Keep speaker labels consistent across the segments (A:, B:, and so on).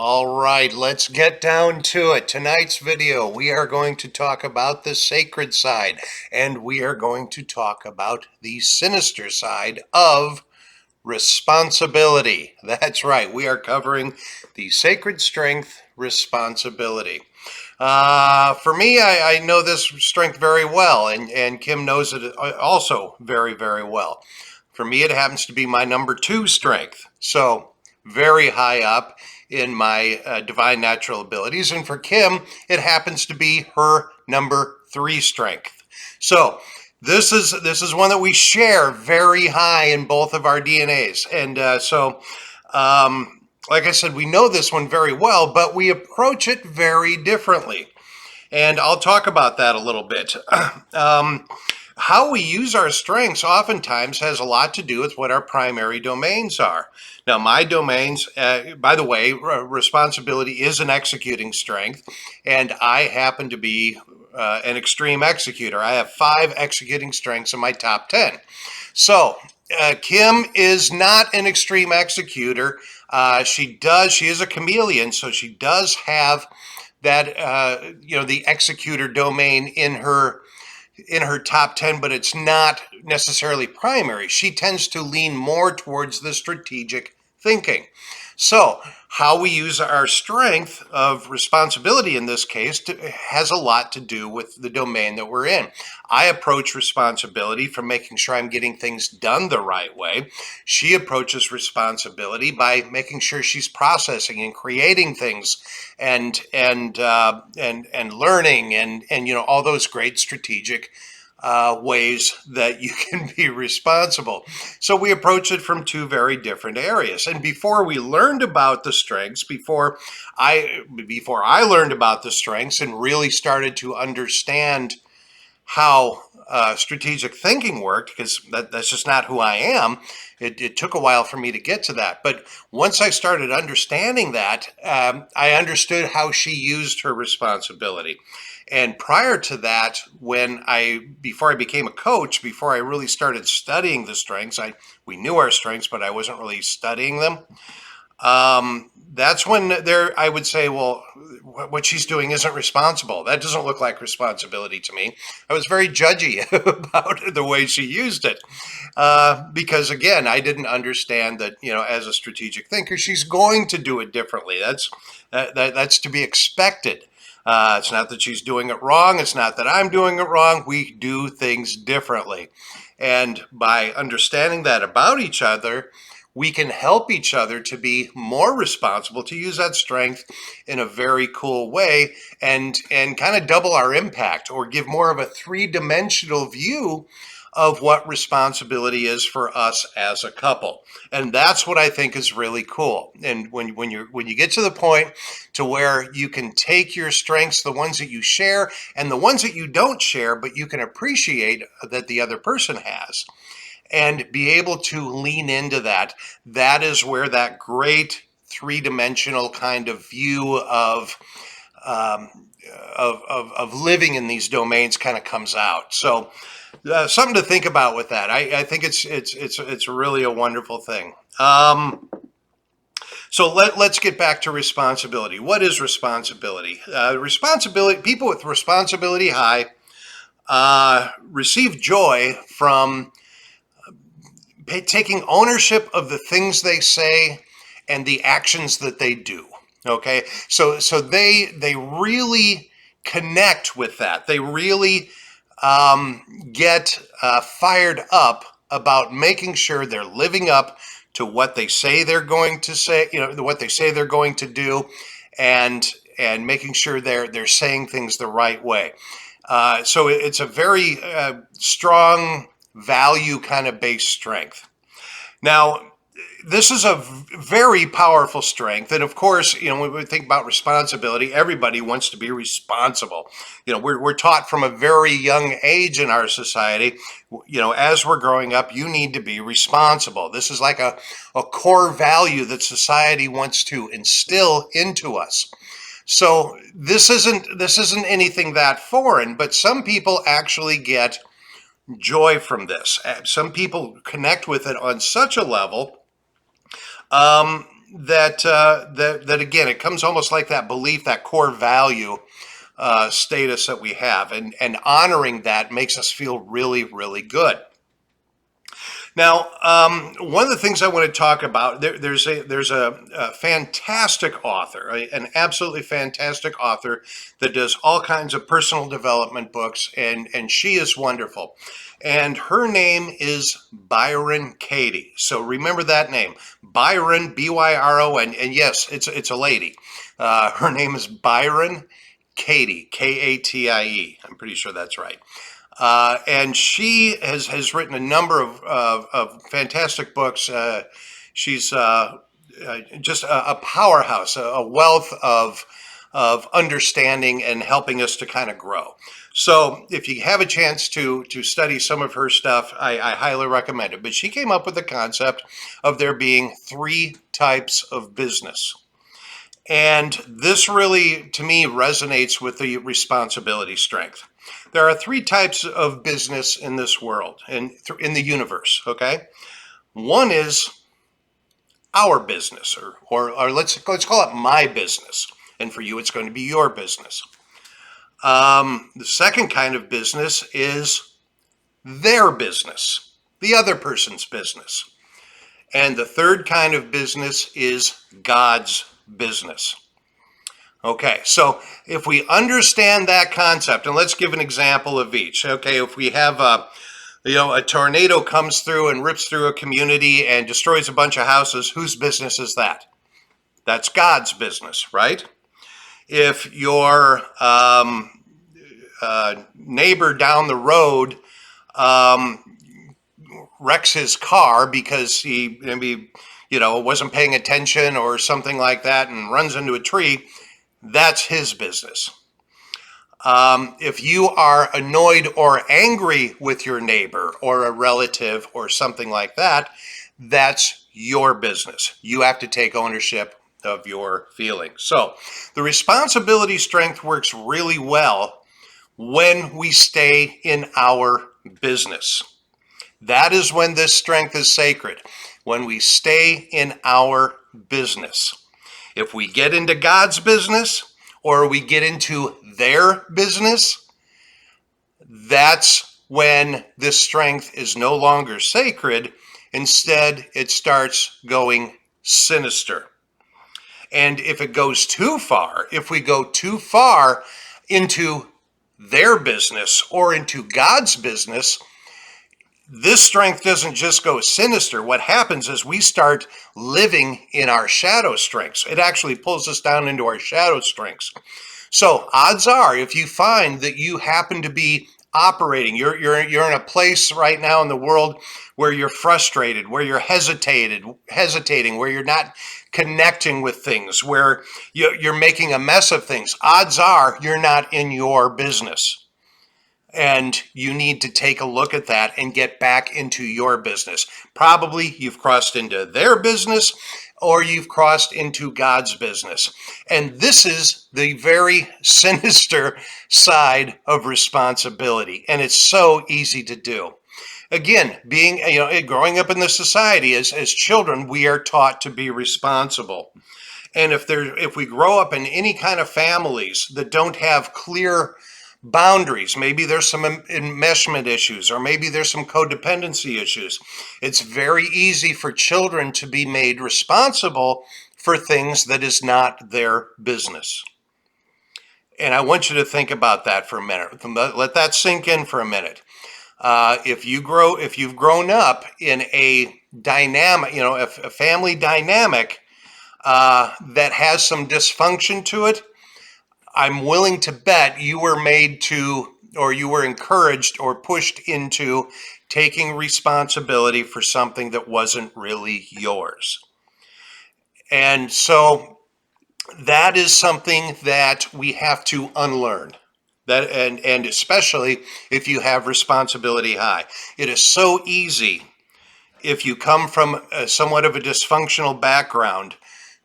A: All right, let's get down to it. Tonight's video, we are going to talk about the sacred side, and we are going to talk about the sinister side of responsibility. That's right, we are covering the sacred strength responsibility. For me, I know this strength very well, and Kim knows it also very, very well. For me, it happens to be my number two strength. So, very high up in my divine natural abilities. And for Kim, it happens to be her number three strength. So, this is one that we share very high in both of our DNAs. And like I said, we know this one very well, but we approach it very differently. And I'll talk about that a little bit. How we use our strengths oftentimes has a lot to do with what our primary domains are. Now, my domains, by the way, responsibility is an executing strength, and I happen to be an extreme executor. I have 5 executing strengths in my top 10. So, Kim is not an extreme executor. She is a chameleon, so she does have that, the executor domain in her top 10, but it's not necessarily primary. She tends to lean more towards the strategic thinking. So, how we use our strength of responsibility in this case has a lot to do with the domain that we're in. I approach responsibility from making sure I'm getting things done the right way. She approaches responsibility by making sure she's processing and creating things and learning and all those great strategic ways that you can be responsible. So we approach it from 2 very different areas. And before we learned about the strengths, before I learned about the strengths and really started to understand how strategic thinking worked, because that's just not who I am. It took a while for me to get to that. But once I started understanding that, I understood how she used her responsibility. And prior to that, before I became a coach, before I really started studying the strengths, we knew our strengths, but I wasn't really studying them. That's when I would say, well, what she's doing isn't responsible. That doesn't look like responsibility to me. I was very judgy about the way she used it. Because again, I didn't understand that, as a strategic thinker, she's going to do it differently. That's to be expected. It's not that she's doing it wrong. It's not that I'm doing it wrong. We do things differently. And by understanding that about each other, we can help each other to be more responsible, to use that strength in a very cool way and kind of double our impact, or give more of a 3-dimensional view of what responsibility is for us as a couple. And that's what I think is really cool. And when you get to the point to where you can take your strengths, the ones that you share and the ones that you don't share, but you can appreciate that the other person has, and be able to lean into that, that is where that great 3-dimensional kind of view of living in these domains kind of comes out. So something to think about with that. I think it's really a wonderful thing. So let's get back to responsibility. What is responsibility? Responsibility. People with responsibility high receive joy from taking ownership of the things they say and the actions that they do. Okay, so they really connect with that. They really get fired up about making sure they're living up to what they say they're going to say. What they say they're going to do, and making sure they're saying things the right way. So it's a very strong value kind of based strength. Now, this is a very powerful strength. And of course, when we think about responsibility, everybody wants to be responsible. We're taught from a very young age in our society, as we're growing up, you need to be responsible. This is like a core value that society wants to instill into us. So this isn't anything that foreign, but some people actually get joy from this. Some people connect with it on such a level that again, it comes almost like that belief, that core value status that we have, and honoring that makes us feel really, really good. Now, one of the things I want to talk about, there's a fantastic author, an absolutely fantastic author that does all kinds of personal development books, and she is wonderful. And her name is Byron Katie. So remember that name, Byron, Byron, and yes, it's a lady. Her name is Byron Katie, Katie. I'm pretty sure that's right. And she has written a number of fantastic books. She's just a powerhouse, a wealth of understanding and helping us to kind of grow. So if you have a chance to study some of her stuff, I highly recommend it. But she came up with the concept of there being 3 types of business. And this really, to me, resonates with the responsibility strength. There are 3 types of business in this world, in the universe, okay? One is our business, or let's call it my business. And for you, it's going to be your business. The second kind of business is their business, the other person's business. And the third kind of business is God's business. Okay, so if we understand that concept, and let's give an example of each. Okay, if we have a tornado comes through and rips through a community and destroys a bunch of houses, whose business is that? That's God's business, right? If your neighbor down the road wrecks his car because he maybe wasn't paying attention or something like that and runs into a tree, that's his business. If you are annoyed or angry with your neighbor or a relative or something like that, that's your business. You have to take ownership of your feelings. So the responsibility strength works really well when we stay in our business. That is when this strength is sacred, when we stay in our business. If we get into God's business or we get into their business, that's when this strength is no longer sacred. Instead, it starts going sinister. And if it goes too far, if we go too far into their business or into God's business, this strength doesn't just go sinister. What happens is we start living in our shadow strengths. It actually pulls us down into our shadow strengths. So odds are, if you find that you happen to be operating, you're in a place right now in the world where you're frustrated, where you're hesitating, where you're not connecting with things, where you're making a mess of things, odds are you're not in your business. And you need to take a look at that and get back into your business. Probably you've crossed into their business or you've crossed into God's business. And this is the very sinister side of responsibility. And it's so easy to do. Again, growing up in this society as children, we are taught to be responsible. And if we grow up in any kind of families that don't have clear boundaries, maybe there's some enmeshment issues, or maybe there's some codependency issues, it's very easy for children to be made responsible for things that is not their business. And I want you to think about that for a minute. Let that sink in for a minute. If you've grown up in a dynamic, a family dynamic that has some dysfunction to it, I'm willing to bet you were made to, or you were encouraged or pushed into taking responsibility for something that wasn't really yours. And so that is something that we have to unlearn. That and especially if you have responsibility high. It is so easy if you come from somewhat of a dysfunctional background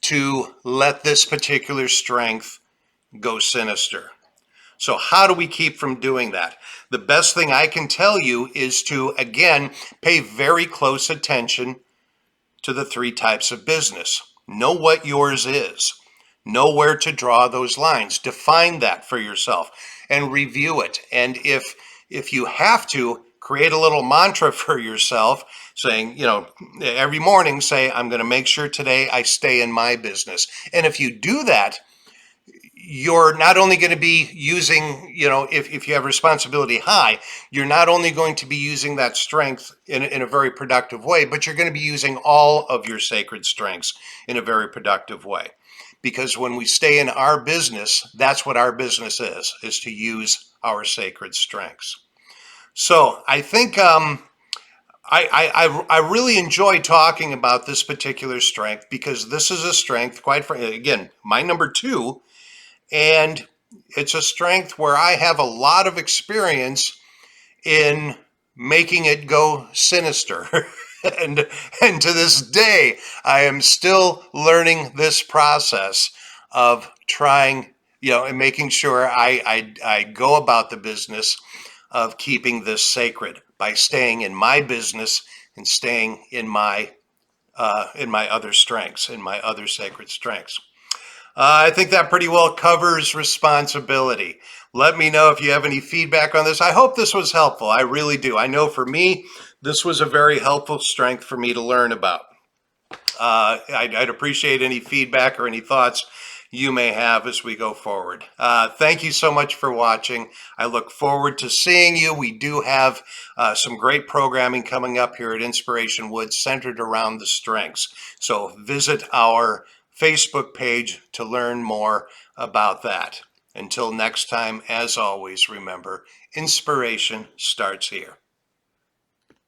A: to let this particular strength go sinister. So how do we keep from doing that? The best thing I can tell you is to, again, pay very close attention to the 3 types of business. Know what yours is. Know where to draw those lines. Define that for yourself and review it. And if you have to, create a little mantra for yourself saying, every morning say, I'm going to make sure today I stay in my business. And if you do that, you're not only going to be using, if you have responsibility high, you're not only going to be using that strength in a very productive way, but you're going to be using all of your sacred strengths in a very productive way. Because when we stay in our business, that's what our business is to use our sacred strengths. So I think I really enjoy talking about this particular strength because this is a strength, quite frankly, again, my number 2, and it's a strength where I have a lot of experience in making it go sinister. and to this day, I am still learning this process of trying, and making sure I go about the business of keeping this sacred by staying in my business and staying in my other strengths, in my other sacred strengths. I think that pretty well covers responsibility. Let me know if you have any feedback on this. I hope this was helpful. I really do. I know for me, this was a very helpful strength for me to learn about. I'd appreciate any feedback or any thoughts you may have as we go forward. Thank you so much for watching. I look forward to seeing you. We do have some great programming coming up here at Inspiration Woods centered around the strengths. So visit our Facebook page to learn more about that. Until next time, as always, remember, inspiration starts here.